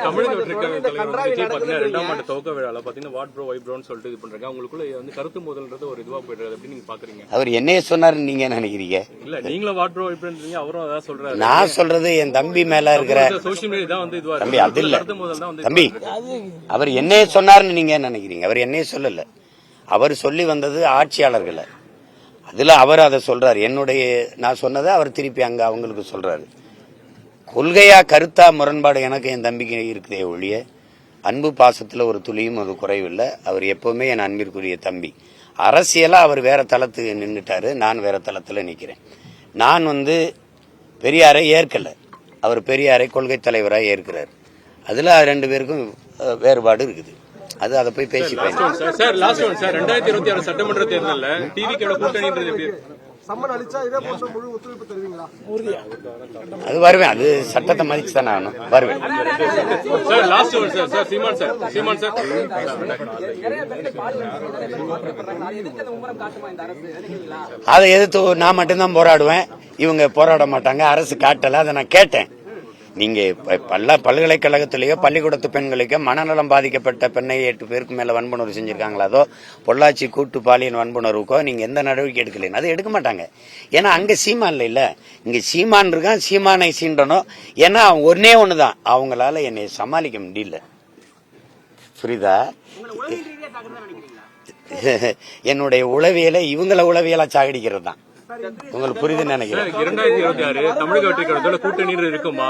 தமிழக வெற்றிக்கழகத்துல இரண்டாம் ஆண்டு துவக்க விழால பாத்தீங்கன்னா வாட் ப்ரோ வை ப்ரோன்னு சொல்லிட்டு இது பண்றாங்க. உங்களுக்குள்ள வந்து கருத்து மோதல்ன்றது ஒரு இதுவா போயிடுறது எப்படி நீங்க பாக்குறீங்க? அவர் என்னைய சொன்னாருன்னு நீங்க நினைக்கிறீங்க? இல்ல நீங்களும் வாட் ப்ரோ வை ப்ரோன்றீங்க, அவரும் அதான் சொல்றாரு. நான் சொல்றது என் தம்பி மேல இருக்கிற சோசியல் மீடியா தான் வந்து இதுவா தம்பி, அது இல்ல கருத்து மோதல் தான் வந்து தம்பி. அவர் என்னைய சொன்னாருன்னு நீங்க நினைக்கிறீங்க? அவர் என்னைய சொல்லல. அவர் சொல்லி வந்தது ஆட்சியாளர்களை. அதுல அவர் அதை சொல்றாரு. என்னுடைய நான் சொன்னதை அவர் திருப்பி அங்க அவங்களுக்கு சொல்றாரு. கொள்கையா கருத்தா முரண்பாடு எனக்கு என் தம்பிக்கு இருக்குதே ஒழிய அன்பு பாசத்துல ஒரு துளியும் அது குறைவில்லை. அவர் எப்பவுமே என் அன்பிற்குரிய தம்பி. அரசியலா அவர் வேற தளத்துக்கு நின்றுட்டாரு, நான் வேற தளத்துல நிக்கிறேன். நான் வந்து பெரியாரை ஏற்கல, அவர் பெரியாரை கொள்கை தலைவராக ஏற்கிறார். அதுல ரெண்டு பேருக்கும் வேறுபாடு இருக்குது. அது அதை போய் பேசி சார் 2026 சட்டமன்ற தேர்தல்ல டிவிக்கோட கூட்டணின்றது எப்படி? அது வருவேன். அது சட்டத்தை மதிச்சு தானே ஆகணும். வருவேன். அதை எதிர்த்து நான் மட்டும்தான் போராடுவேன். இவங்க போராட மாட்டாங்க. அரசு காட்டல. அதை நான் கேட்டேன். நீங்க பல்கலைக்கழகத்திலேயோ பள்ளிக்கூடத்து பெண்களுக்கோ மனநலம் பாதிக்கப்பட்ட பெண்ணை 8 பேருக்கு மேல வன்புணர்வு செஞ்சிருக்காங்களா, அதோ பொள்ளாச்சி கூட்டு பாலியல் வன்புணர்வுக்கோ நீங்க எந்த நடவடிக்கை எடுக்கல. அதை எடுக்க மாட்டாங்க. ஏன்னா அங்க சீமான் இல்ல, இங்க சீமான் இருக்கான். சீமானை சீண்டணும். ஏன்னா ஒன்னே ஒண்ணுதான், அவங்களால என்னை சமாளிக்க முடியல. புரியுதா? என்னுடைய உளவியலை இவங்கள உளவியலா சாகடிக்கிறது தான். உங்களுக்கு புரியுதுன்னு நினைக்கிறேன். 2026 தமிழக வெற்றிக்கழகத்தோட கூட்டணி இருக்குமா?